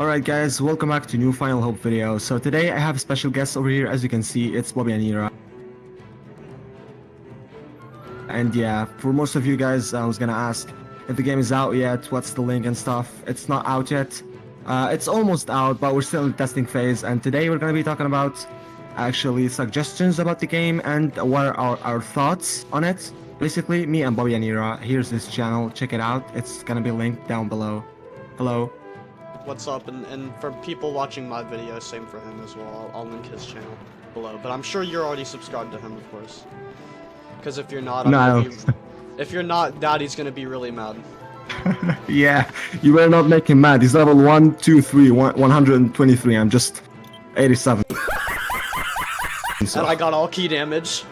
Alright guys, welcome back to new Final Hope video. So today I have a special guest over here. As you can see, it's Bobby and Anera. And yeah, for most of you guys, I was gonna ask if the game is out yet, what's the link and stuff. It's not out yet. It's almost out, but we're still in the testing phase. And today we're gonna be talking about actually suggestions about the game and what are our thoughts on it. Basically, me and Bobby and Anera. Here's this channel, check it out. It's gonna be linked down below. Hello. What's up, and for people watching my video, same for him as well. I'll link his channel below, but I'm sure you're already subscribed to him, of course. Because if you're not, if you're not, Daddy's gonna be really mad. Yeah, you better not make him mad. He's level 123. I'm just 87. So. And I got all key damage.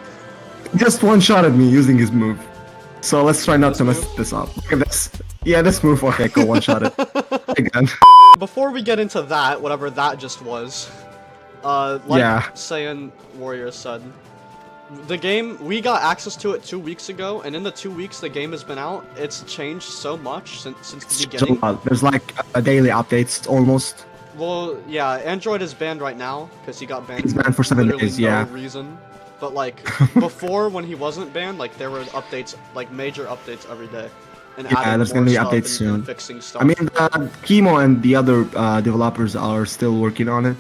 Just one shot at me using his move. So let's try not to mess this up. Look at this. Yeah, this move. Okay, cool. One shot it again. Before we get into that, whatever that just was, like Saiyan Warrior said, the game, we got access to it 2 weeks ago, and in the 2 weeks the game has been out, it's changed so much since the beginning. There's like daily updates almost. Well, yeah, Android is banned right now because he got banned. He's banned for 7 days. Yeah. No reason. But like before, when he wasn't banned, like there were updates, like major updates every day. And yeah, there's gonna be updates soon. Fixing stuff. I mean, Chemo and the other developers are still working on it.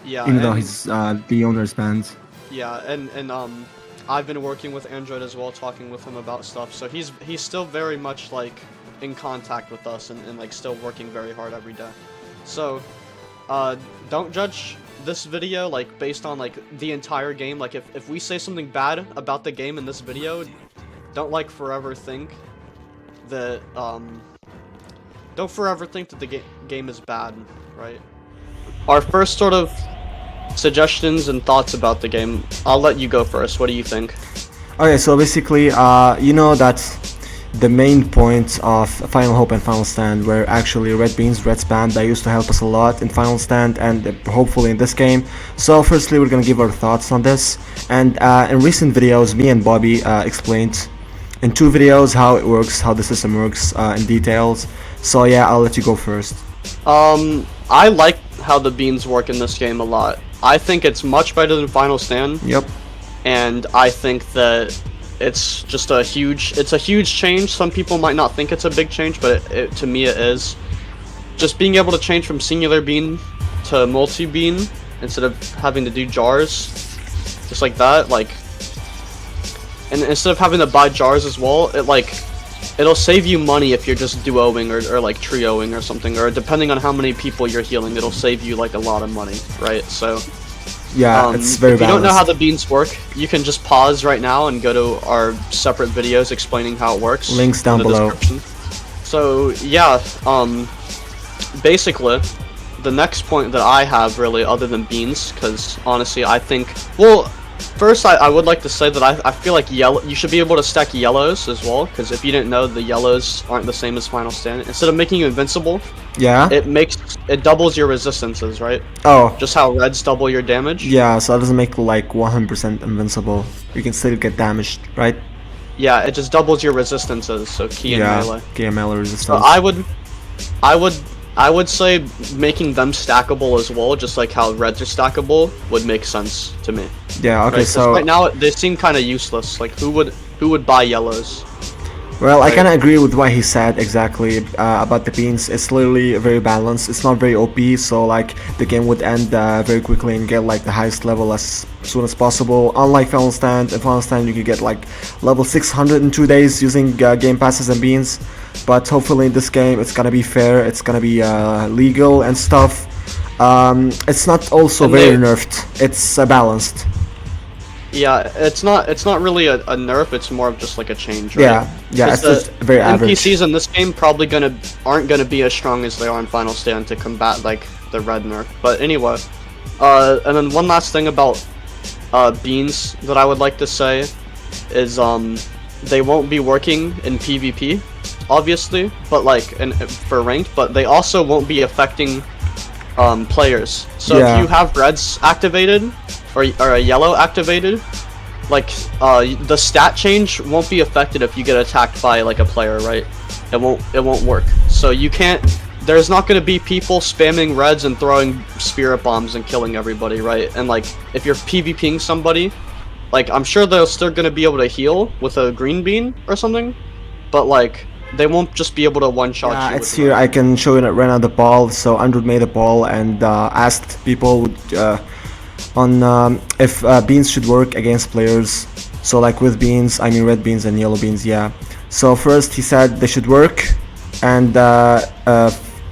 Yeah. Even though he's the owner's banned. Yeah, and I've been working with Android as well, talking with him about stuff. So he's still very much like in contact with us and like still working very hard every day. So don't judge this video like based on like the entire game. Like if we say something bad about the game in this video, don't like forever think that don't forever think that the game is bad, right? Our first sort of suggestions and thoughts about the game, I'll let you go first. What do you think? Okay, so basically you know that the main point of Final Hope and Final Stand were actually red beans, red spam. That used to help us a lot in Final Stand and hopefully in this game. So firstly, we're gonna give our thoughts on this. And in recent videos, me and Bobby explained in 2 videos how it works, how the system works in details. So yeah, I'll let you go first. I like how the beans work in this game a lot. I think it's much better than Final Stand. Yep. And I think that it's just a huge change. Some people might not think it's a big change, but to me it is. Just being able to change from singular bean to multi-bean instead of having to do jars, just like that, like, and instead of having to buy jars as well, it'll save you money if you're just duoing or like trioing or something, or depending on how many people you're healing, it'll save you like a lot of money, right? So yeah, it's very balanced. If you don't know how the beans work, you can just pause right now and go to our separate videos explaining how it works. Links down below. So yeah, basically, the next point that I have really, other than beans, because honestly I think, well, first I would like to say that I feel like you should be able to stack yellows as well, because if you didn't know, the yellows aren't the same as Final Stand. Instead of making you invincible, yeah, it doubles your resistances, right? Oh, just how reds double your damage. Yeah, so it doesn't make like 100% invincible. You can still get damaged, right? Yeah, it just doubles your resistances, so key and melee. Key and melee resistance. So I would say making them stackable as well, just like how reds are stackable, would make sense to me. Yeah, okay, right? so right now they seem kind of useless. Like who would buy yellows? Well, right? I kind of agree with what he said exactly about the beans. It's literally very balanced. It's not very OP, so like the game would end very quickly and get like the highest level as soon as possible. Unlike Final Stand, in Final Stand you could get like level 600 in 2 days using game passes and beans. But hopefully in this game it's gonna be fair. It's gonna be legal and stuff. It's not also very nerfed. It's balanced. Yeah, it's not really a nerf, it's more of just like a change, right? Yeah, it's just very average. NPCs in this game probably aren't gonna be as strong as they are in Final Stand to combat like the red nerf. But anyway, and then one last thing about beans that I would like to say is they won't be working in PvP, obviously, but like for ranked, but they also won't be affecting players. So if you have reds activated or a yellow activated, like the stat change won't be affected if you get attacked by like a player, right? It won't work. So you can't there's not going to be people spamming reds and throwing spirit bombs and killing everybody, right? And like, if you're PvPing somebody, like, I'm sure they're still going to be able to heal with a green bean or something, but like, they won't just be able to one-shot you. Yeah, it's here. I can show you right now the ball. So Android made a ball and asked people on if beans should work against players. So like with beans, I mean red beans and yellow beans, yeah. So first he said they should work, and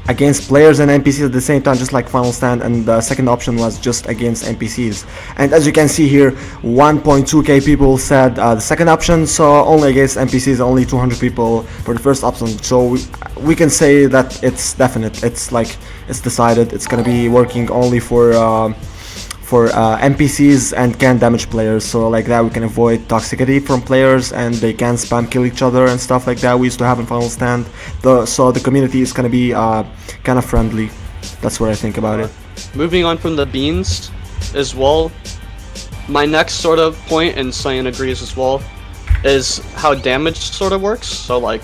against players and NPCs at the same time, just like Final Stand, and the second option was just against NPCs. And as you can see here, 1.2k people said the second option, so only against NPCs, only 200 people for the first option. So we can say that it's definite, it's like, it's decided, it's gonna be working only for NPCs and can damage players. So like that we can avoid toxicity from players and they can spam kill each other and stuff like that we used to have in Final Stand. So the community is gonna be kind of friendly. That's what I think about it. Moving on from the beans as well, my next sort of point, and Saiyan agrees as well, is how damage sort of works. So like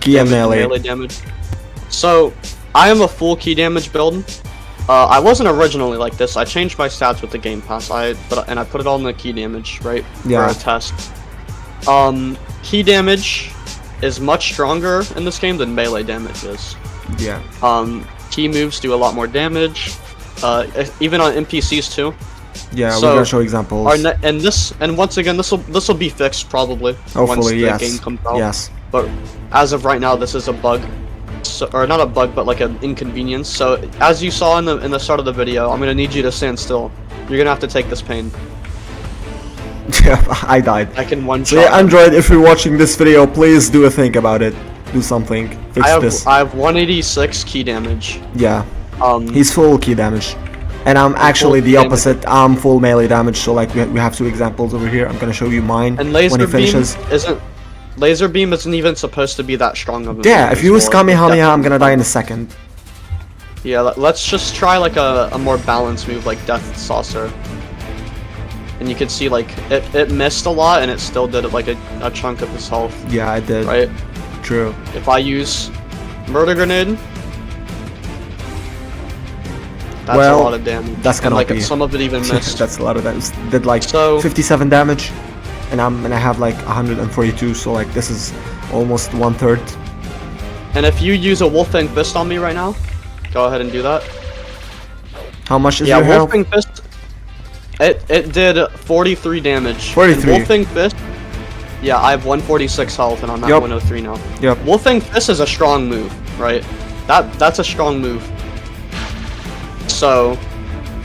key and melee damage. So I am a full key damage build. I wasn't originally like this. I changed my stats with the Game Pass. I put it all in the key damage, right? Yeah. For a test. Key damage is much stronger in this game than melee damage is. Yeah. Key moves do a lot more damage. Even on NPCs too. Yeah, so we're gonna show examples. And once again, this will be fixed probably. Hopefully, once the yes. game comes out. Yes. But as of right now, this is a bug. So, or not a bug, but like an inconvenience. So as you saw in the start of the video, I'm gonna need you to stand still. You're gonna have to take this pain. Yeah, I died. I can one-shot. So yeah, Android, if you're watching this video, please do a think about it. Do something. Fix this. I have 186 key damage. Yeah. He's full key damage, and I'm actually the opposite. I'm full melee damage. So like we have two examples over here. I'm gonna show you mine and laser when he finishes. Laser beam isn't even supposed to be that strong of a Yeah, if you use Kamehameha, I'm gonna die in a second. Yeah, let's just try like a more balanced move like Death Saucer. And you can see like it missed a lot and it still did it like a chunk of his health. Yeah, I did. Right? True. If I use Murder Grenade, that's a lot of damage. That's gonna and, like some of it even missed. That's a lot of damage. Did like 57 damage. And I have like 142, so like this is almost 1/3. And if you use a Wolfang Fist on me right now, go ahead and do that. How much is your health? Wolfang Fist. It did 43 damage. 43. And Wolfang Fist. Yeah, I have 146 health and I'm at 103 now. Yep. Wolfang Fist is a strong move, right? That's a strong move. So,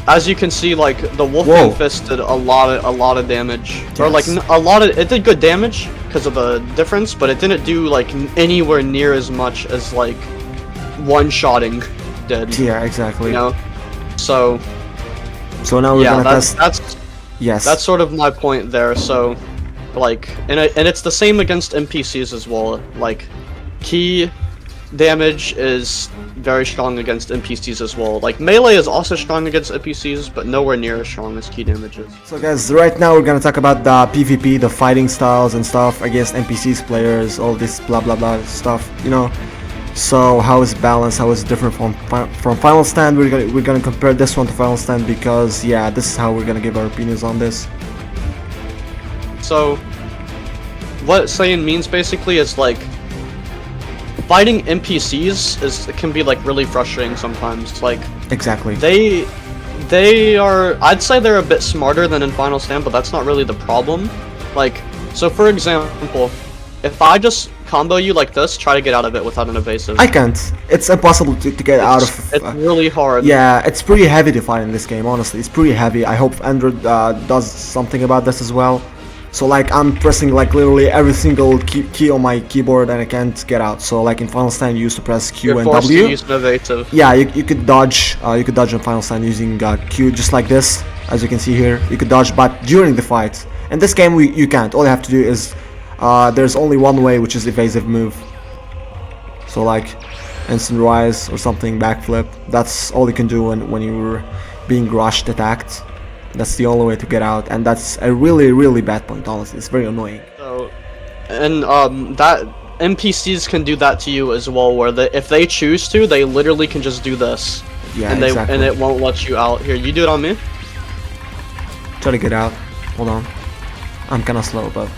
as you can see, like the Wolfang Fist did a lot of damage, yes. Or like it did good damage because of the difference, but it didn't do like anywhere near as much as like one-shotting did. Yeah, exactly. You know, so now we're gonna test. That's sort of my point there. So, like, and it's the same against NPCs as well. Like, key damage is very strong against NPCs as well. Like melee is also strong against NPCs, but nowhere near as strong as key damage is. So guys, right now we're gonna talk about the PvP, the fighting styles and stuff against NPCs, players, all this blah blah blah stuff, you know. So how is it balanced? How is it different from Final Stand? We're gonna compare this one to Final Stand because yeah, this is how we're gonna give our opinions on this. So what Saiyan means basically is like, fighting NPCs can be like really frustrating sometimes. Like exactly. They are, I'd say they're a bit smarter than in Final Stand, but that's not really the problem. Like, so for example, if I just combo you like this, try to get out of it without an evasive. I can't. It's impossible to get out of. It's really hard. Yeah, it's pretty heavy to fight in this game. Honestly, it's pretty heavy. I hope Android does something about this as well. So like I'm pressing like literally every single key on my keyboard and I can't get out. So like in Final Stand you used to press Q and W. You're forced to use an evasive. Yeah, you could dodge. You could dodge in Final Stand using Q just like this, as you can see here. You could dodge, but during the fight. In this game you can't. All you have to do is there's only one way, which is evasive move. So like instant rise or something, backflip. That's all you can do when you're being rushed, attacked. That's the only way to get out, and that's a really bad point. Honestly, it's very annoying. So, and that NPCs can do that to you as well, where if they choose to, they literally can just do this. Yeah, and exactly. and it won't let you out. Here, you do it on me. Try to get out. Hold on. I'm kind of slow, but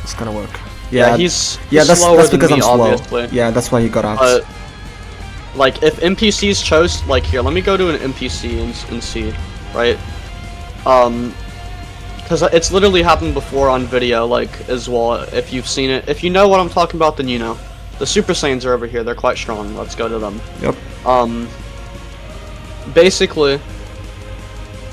it's gonna work. Yeah, he's that's slower because than me, I'm slow. obviously. Yeah, that's why he got out. But like, if NPCs chose, like, here, let me go to an NPC and see, right? Because it's literally happened before on video, like, as well. If you've seen it, if you know what I'm talking about, then you know. The Super Saiyans are over here. They're quite strong. Let's go to them. Yep. Basically,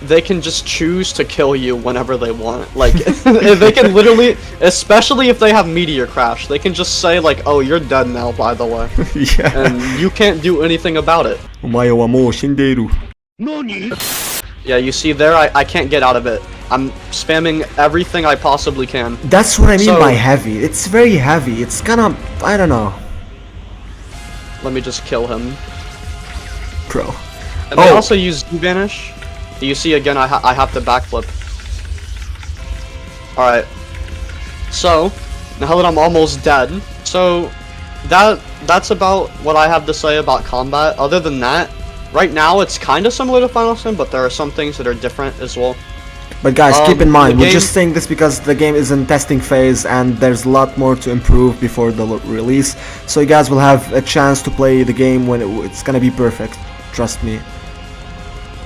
they can just choose to kill you whenever they want. Like, they can literally, especially if they have Meteor Crash, they can just say, like, oh, you're dead now, by the way. Yeah. And you can't do anything about it. Yeah, you see there, I can't get out of it. I'm spamming everything I possibly can. That's what I mean by heavy. It's very heavy. It's kinda, I don't know. Let me just kill him. Bro. And they also use Dbfh. You see again, I have to backflip. Alright. So, now that I'm almost dead, so that's about what I have to say about combat. Other than that, right now it's kind of similar to Final Sim, but there are some things that are different as well. But guys, keep in mind, we're just saying this because the game is in testing phase and there's a lot more to improve before the release. So you guys will have a chance to play the game when it's gonna be perfect. Trust me.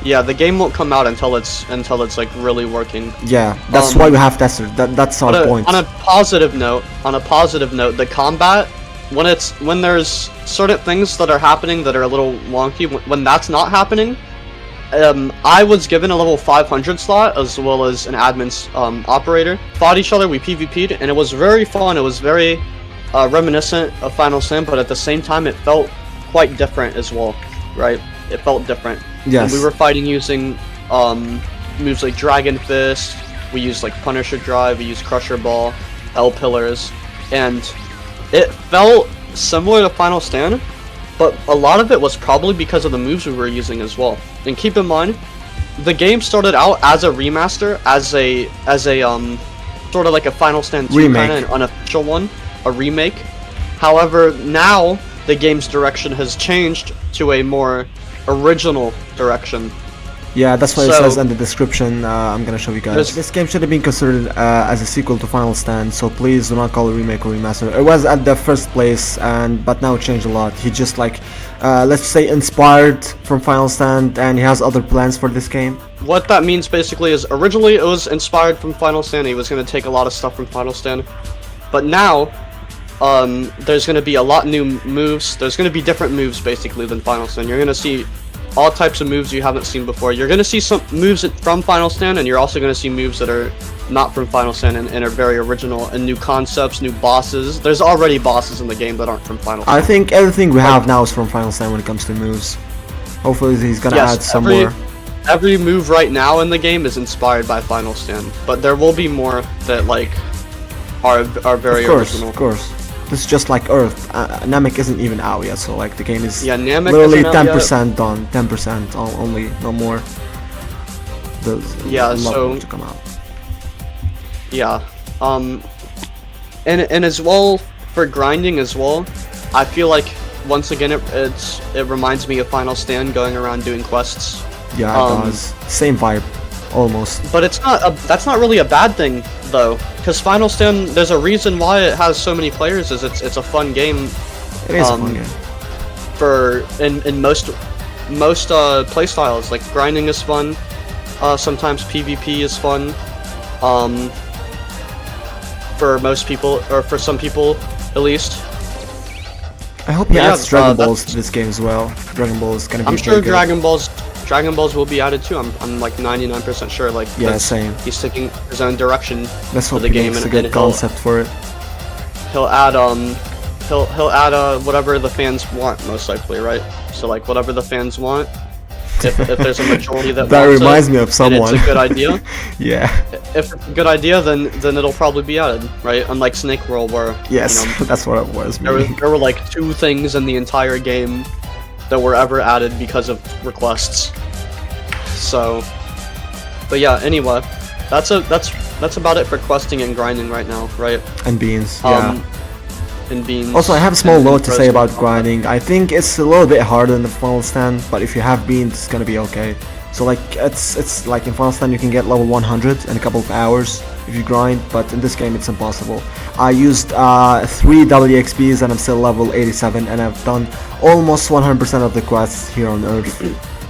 Yeah, the game won't come out until it's like really working. Yeah, that's why we have testers. That's our point. On a positive note, the combat, when there's certain things that are happening that are a little wonky, when that's not happening, I was given a level 500 slot as well as an admin's operator. Fought each other, we PvP'd, and it was very fun. It was very reminiscent of Final Sim, but at the same time, it felt quite different as well, right? It felt different. Yes. And we were fighting using moves like Dragon Fist, we used like Punisher Drive, we used Crusher Ball, L Pillars, and it felt similar to Final Stand, but a lot of it was probably because of the moves we were using as well. And keep in mind, the game started out as a remaster, as a sort of like a Final Stand 2 kind of an unofficial one, a remake. However, now the game's direction has changed to a more original direction. Yeah, that's what it says in the description. I'm gonna show you guys. This game should have been considered as a sequel to Final Stand, so please do not call it remake or remaster. It was at the first place, but now it changed a lot. He just like, let's say, inspired from Final Stand, and he has other plans for this game. What that means basically is originally it was inspired from Final Stand. He was gonna take a lot of stuff from Final Stand, but now there's gonna be a lot new moves. There's gonna be different moves basically than Final Stand. You're gonna see all types of moves you haven't seen before. You're gonna see some moves from Final Stand, and you're also gonna see moves that are not from Final Stand and are very original, and new concepts, new bosses. There's already bosses in the game that aren't from Final Stand. I think everything we have now is from Final Stand when it comes to moves. Hopefully he's gonna add some more. Every move right now in the game is inspired by Final Stand, but there will be more that like are very original. Of course. This is just like Earth. Namek isn't even out yet, so like the game is literally 10% done. 10% only, no more. There's a lot more to come out. Yeah. And as well for grinding as well, I feel like once again it reminds me of Final Stand, going around doing quests. Yeah, it does. Same vibe, almost. But that's not really a bad thing though, because Final Stand, there's a reason why it has so many players. Is it's a fun game. It is a fun game. For in most play styles, like grinding is fun. Sometimes PvP is fun. For most people, or for some people at least. I hope he adds Dragon Balls to this game as well. Dragon Ball is gonna be. I'm sure Dragon Balls will be added too. I'm like 99% sure. Like, yeah, same. He's taking his own direction for the game, and a good concept for it. He'll add he'll add whatever the fans want, most likely, right? So like whatever the fans want. If there's a majority that that wants reminds me of someone. And it's a good idea. Yeah. If it's a good idea, then it'll probably be added, right? Unlike Snake World, where yes, that's what it was. There were like 2 things in the entire game that were ever added because of requests. So, but yeah. Anyway, that's about it for questing and grinding right now, right? And beans. Yeah. in Beans. Also, I have a small and note to say about Frozen. grinding. I think it's a little bit harder than the Final Stand, but if you have Beans, it's gonna be okay. So like, it's like in Final Stand you can get level 100 in a couple of hours if you grind, but in this game it's impossible. I used 3 WXPs and I'm still level 87, and I've done almost 100% of the quests here on Earth.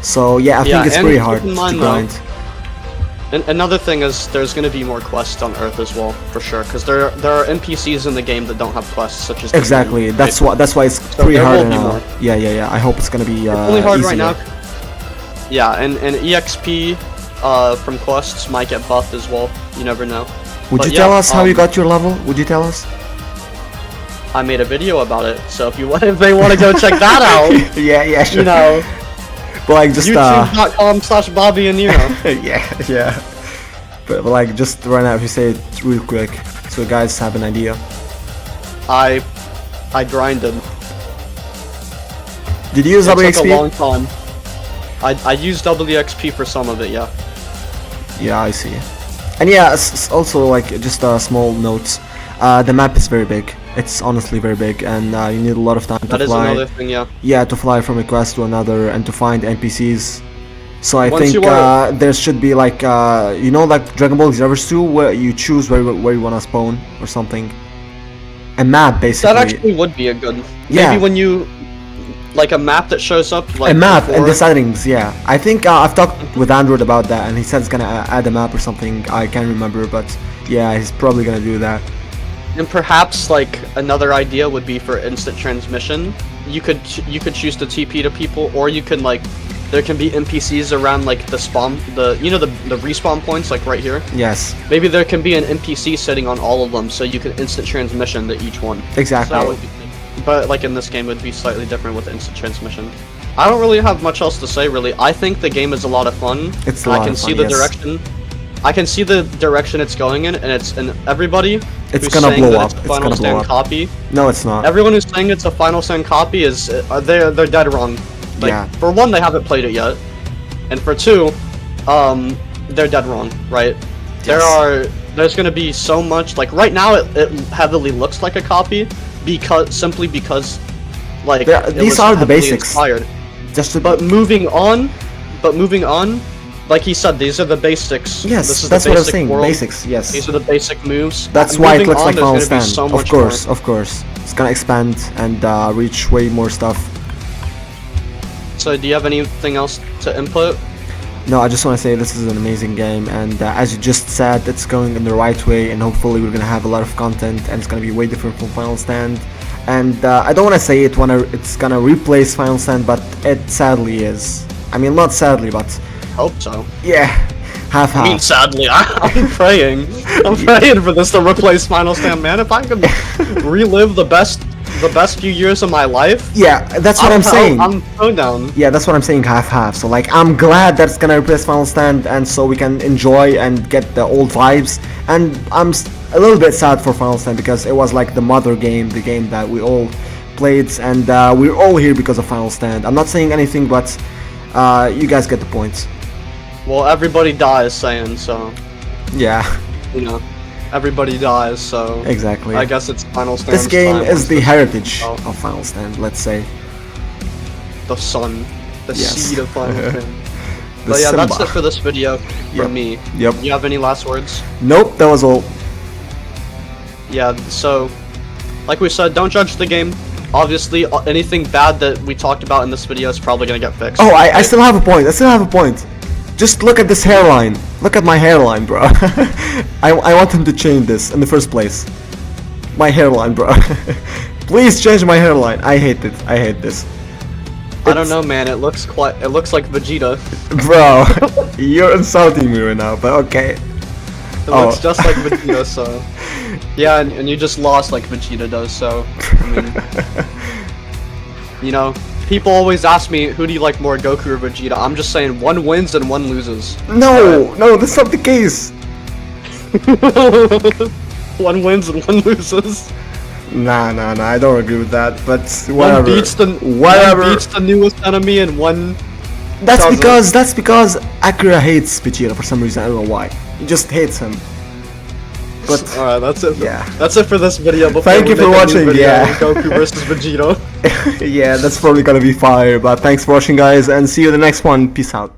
So yeah, I think it's and pretty keep hard in to mind, grind. And another thing is there's going to be more quests on Earth as well, for sure, because there are NPCs in the game that don't have quests, such as Exactly. Demon, That's right? why it's So pretty there hard will be now. more. Yeah. I hope it's gonna be It's only hard right easier. now. Yeah, and EXP from quests might get buffed as well. You never know. Would But you yeah, tell us how you got your level? Would you tell us? I made a video about it, so if they want to go check that out, yeah, sure. you know, But like just youtube.com/BobbyAnera. yeah. But like just right now, if you say it real quick, so you guys have an idea. I grinded. Did you use It took a WXP? long time. I used WXP for some of it, yeah. Yeah, I see. And yeah, also like just a small note. The map is very big. It's honestly very big, and you need a lot of time That to is fly. another thing, yeah. Yeah, to fly from a quest to another and to find NPCs. So I Once think you are- there should be like you know, like Dragon Ball Xenoverse 2, where you choose where you wanna spawn or something. A map basically. That actually would be a good. Yeah. Maybe when you like a map that shows up like a map in before- the settings, yeah. I think I've talked with Android about that, and he said it's gonna add a map or something. I can't remember, but yeah, he's probably gonna do that. And perhaps like another idea would be for instant transmission. You could choose to TP to people, or you can like there can be NPCs around like the spawn the respawn points like right here. Yes, Maybe there can be an NPC sitting on all of them, so you can instant transmission to each one. exactly. So that would be, but like in this game, it would be slightly different with instant transmission. I don't really have much else to say, really. I think the game is a lot of fun. It's a and lot I can of see fun, the yes. direction. I can see the direction it's going in, and everybody It's who's gonna saying blow that up. it's a It's Final gonna blow Stand up. copy. No, it's not. Everyone who's saying it's a Final Stand copy is they're dead wrong. Like Yeah. for one, they haven't played it yet, and for two, they're dead wrong. Right? Yes. There's gonna be so much. Like right now, it heavily looks like a copy simply because like it These was are the heavily basics. inspired. Just to, But moving on, like he said, these are the basics. yes, This is that's the what I'm basic saying. world. Basics, yes. These are the basic moves. That's why it Moving looks on, like there's Final gonna be Stand. so Of much course, more. of course. It's gonna expand and reach way more stuff. So, do you have anything else to input? No, I just want to say this is an amazing game, and as you just said, it's going in the right way, and hopefully we're gonna have a lot of content, and it's gonna be way different from Final Stand. And I don't want to say it when it's gonna replace Final Stand, but it sadly is. I mean, not sadly, but Hope so. yeah, half. I mean, sadly, I'm praying. I'm praying for this to replace Final Stand, man. If I could relive the best few years of my life. Yeah, that's what I'm saying. I'm so down. Yeah, that's what I'm saying, half. So like, I'm glad that it's gonna replace Final Stand, and so we can enjoy and get the old vibes. And I'm a little bit sad for Final Stand because it was like the mother game, the game that we all played, and we're all here because of Final Stand. I'm not saying anything, but you guys get the point. Well, everybody dies, Saiyan, so Yeah, you know, everybody dies, so exactly. I guess it's Final Stand. This game is the heritage Oh. of Final Stand, let's say. The sun, the Yes. seed of Final Stand. The But yeah, that's Simba. it for this video Yep. from me. Yep. You have any last words? Nope, that was all. Yeah, so, like we said, don't judge the game. Obviously, anything bad that we talked about in this video is probably gonna get fixed. Oh, I still have a point. I still have a point. Just look at this hairline. Look at my hairline, bro. I want him to change this in the first place. My hairline, bro. Please change my hairline. I hate it. I hate this. I don't know, man. It looks like Vegeta. Bro, you're insulting me right now, but okay. It looks just like Vegeta, so yeah, and you just lost like Vegeta does. So I mean, you know, people always ask me, who do you like more, Goku or Vegeta? I'm just saying, one wins and one loses. No, that's not the case. One wins and one loses. Nah, I don't agree with that, but One whatever. beats the newest enemy, and one. doesn't. That's because Akira hates Vegeta for some reason. I don't know why. He just hates him. But Alright, that's it. yeah. That's it for this video. Before Thank we you for make a new watching, video yeah. on Goku versus Vegito. Yeah, that's probably gonna be fire. But thanks for watching, guys, and see you in the next one. Peace out.